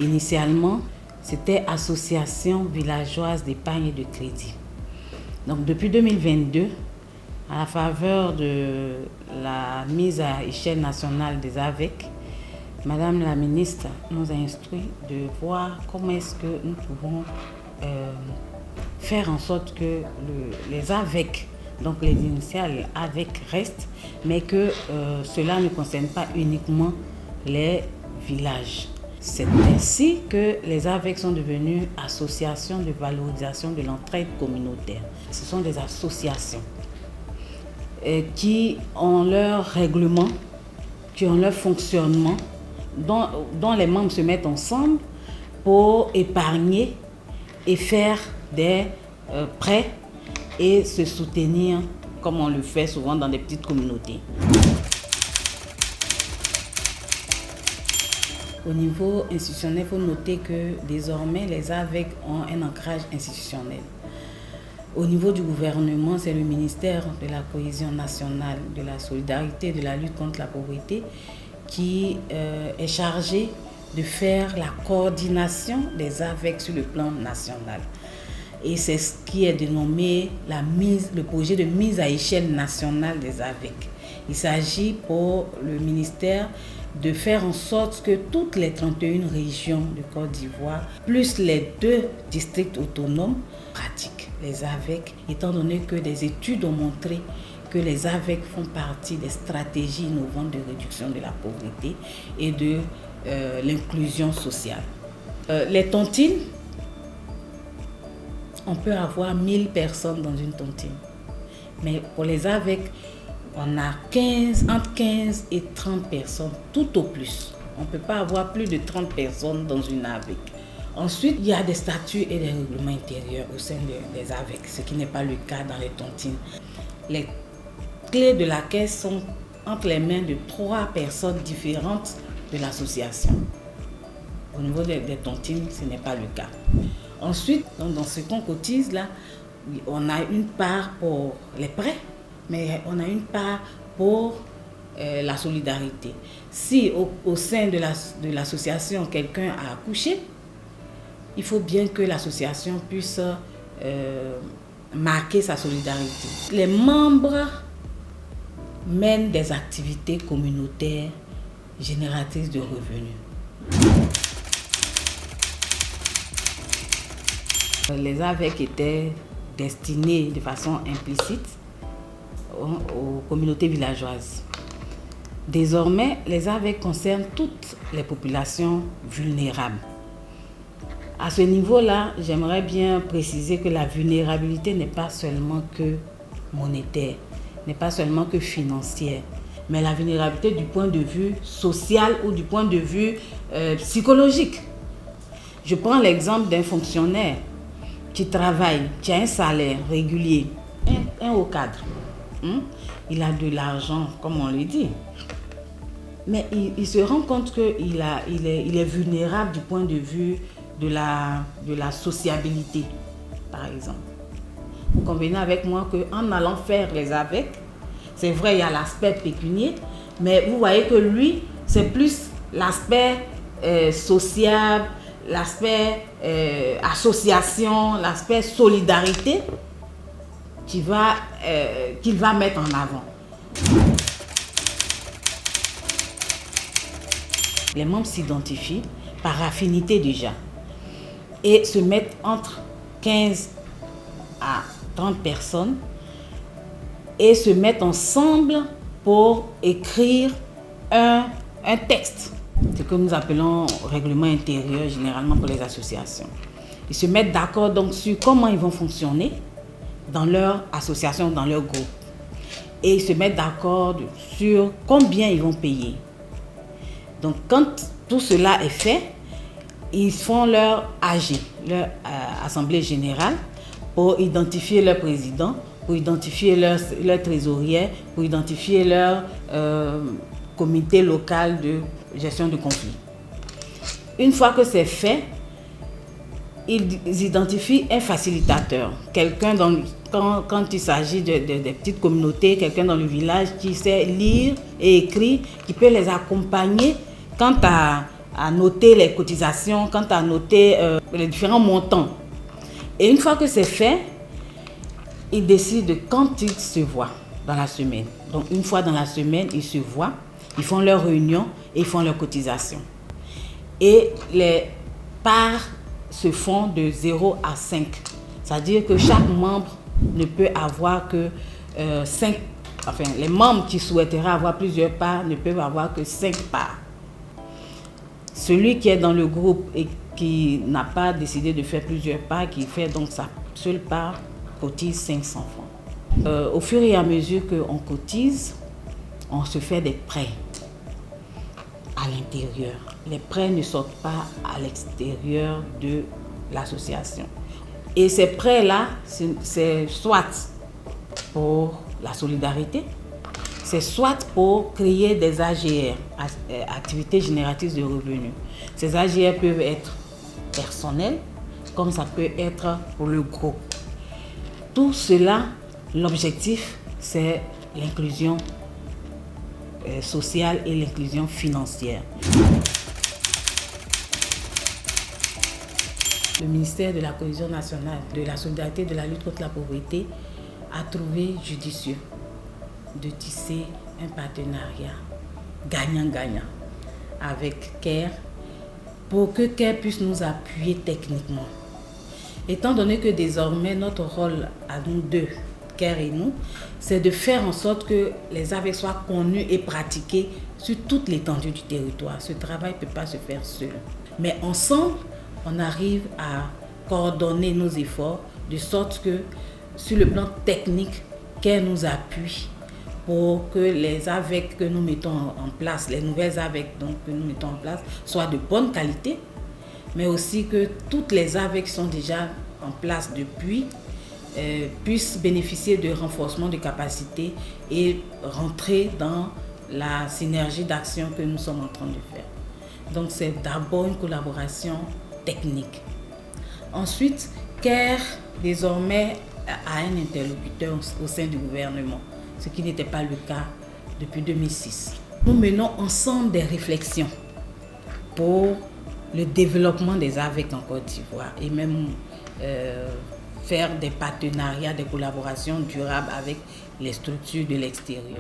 Initialement, c'était Association villageoise d'épargne et de crédit. Donc depuis 2022, à la faveur de la mise à échelle nationale des AVEC, Madame la ministre nous a instruit de voir comment est-ce que nous pouvons faire en sorte que les AVEC, donc les initiales AVEC restent, mais que cela ne concerne pas uniquement les villages. C'est ainsi que les AVEC sont devenues associations de valorisation de l'entraide communautaire. Ce sont des associations qui ont leur règlement, qui ont leur fonctionnement, dont les membres se mettent ensemble pour épargner et faire des prêts et se soutenir comme on le fait souvent dans des petites communautés. Au niveau institutionnel, il faut noter que désormais les AVEC ont un ancrage institutionnel. Au niveau du gouvernement, c'est le ministère de la Cohésion nationale, de la solidarité et de la lutte contre la pauvreté qui est chargé de faire la coordination des AVEC sur le plan national. Et c'est ce qui est dénommé le projet de mise à échelle nationale des AVEC. Il s'agit pour le ministère de faire en sorte que toutes les 31 régions de Côte d'Ivoire, plus les 2 districts autonomes, pratiquent les AVEC, étant donné que des études ont montré que les AVEC font partie des stratégies innovantes de réduction de la pauvreté et de l'inclusion sociale. Les tontines, on peut avoir 1000 personnes dans une tontine. Mais pour les AVEC, on a entre 15 et 30 personnes, tout au plus. On ne peut pas avoir plus de 30 personnes dans une AVEC. Ensuite, il y a des statuts et des règlements intérieurs au sein des AVEC, ce qui n'est pas le cas dans les tontines. Les clés de la caisse sont entre les mains de 3 personnes différentes de l'association. Au niveau des tontines, ce n'est pas le cas. Ensuite, dans ce qu'on cotise, là, on a une part pour les prêts, mais on a une part pour la solidarité. Si au sein de l'association, quelqu'un a accouché, il faut bien que l'association puisse marquer sa solidarité. Les membres mènent des activités communautaires génératrices de revenus. Les AVEC étaient destinés de façon implicite aux communautés villageoises. Désormais, les AVEC concernent toutes les populations vulnérables. À ce niveau-là, j'aimerais bien préciser que la vulnérabilité n'est pas seulement que monétaire, n'est pas seulement que financière, mais la vulnérabilité du point de vue social ou du point de vue psychologique. Je prends l'exemple d'un fonctionnaire qui travaille, qui a un salaire régulier, un haut cadre. Il a de l'argent, comme on le dit. Mais il se rend compte qu'il est vulnérable du point de vue de la sociabilité, par exemple. Vous convenez avec moi qu'en allant faire les AVEC, c'est vrai, il y a l'aspect pécunier, mais vous voyez que lui, c'est plus l'aspect social, l'aspect association, l'aspect solidarité qu'il va mettre en avant. Les membres s'identifient par affinité déjà et se mettent entre 15 à 30 personnes et se mettent ensemble pour écrire un texte. Ce que nous appelons règlement intérieur généralement pour les associations. Ils se mettent d'accord donc sur comment ils vont fonctionner dans leur association, dans leur groupe. Et ils se mettent d'accord sur combien ils vont payer. Donc quand tout cela est fait, ils font leur AG, leur assemblée générale, pour identifier leur président, pour identifier leur trésorier, pour identifier leur comité local de gestion de conflits. Une fois que c'est fait, ils identifient un facilitateur, quelqu'un quand il s'agit de petites communautés, quelqu'un dans le village qui sait lire et écrire, qui peut les accompagner quant à à noter les cotisations, quant à noter les différents montants. Et une fois que c'est fait, ils décident quand ils se voient dans la semaine. Donc une fois dans la semaine, ils se voient, ils font leur réunion et ils font leurs cotisations. Et les parts se font de 0 à 5. C'est-à-dire que chaque membre ne peut avoir que 5. Enfin, les membres qui souhaiteraient avoir plusieurs parts ne peuvent avoir que 5 parts. Celui qui est dans le groupe et qui n'a pas décidé de faire plusieurs parts, qui fait donc sa seule part, cotise 500 francs. Au fur et à mesure qu'on cotise, on se fait des prêts à l'intérieur. Les prêts ne sortent pas à l'extérieur de l'association. Et ces prêts-là, c'est soit pour la solidarité, c'est soit pour créer des AGR, activités génératrices de revenus. Ces AGR peuvent être personnels, comme ça peut être pour le groupe. Tout cela, l'objectif, c'est l'inclusion sociale et l'inclusion financière. Le ministère de la Cohésion nationale, de la solidarité et de la lutte contre la pauvreté a trouvé judicieux de tisser un partenariat gagnant-gagnant avec CARE pour que CARE puisse nous appuyer techniquement. Étant donné que désormais notre rôle à nous deux, CARE et nous, c'est de faire en sorte que les AVEC soient connus et pratiqués sur toute l'étendue du territoire. Ce travail ne peut pas se faire seul. Mais ensemble, on arrive à coordonner nos efforts de sorte que sur le plan technique, CARE nous appuie pour que les AVEC que nous mettons en place, les nouvelles AVEC donc, que nous mettons en place, soient de bonne qualité, mais aussi que toutes les AVEC qui sont déjà en place depuis puissent bénéficier de renforcement de capacités et rentrer dans la synergie d'action que nous sommes en train de faire. Donc c'est d'abord une collaboration technique. Ensuite, CARE désormais a un interlocuteur au sein du gouvernement, ce qui n'était pas le cas depuis 2006. Nous menons ensemble des réflexions pour le développement des AVEC en Côte d'Ivoire et même faire des partenariats, des collaborations durables avec les structures de l'extérieur.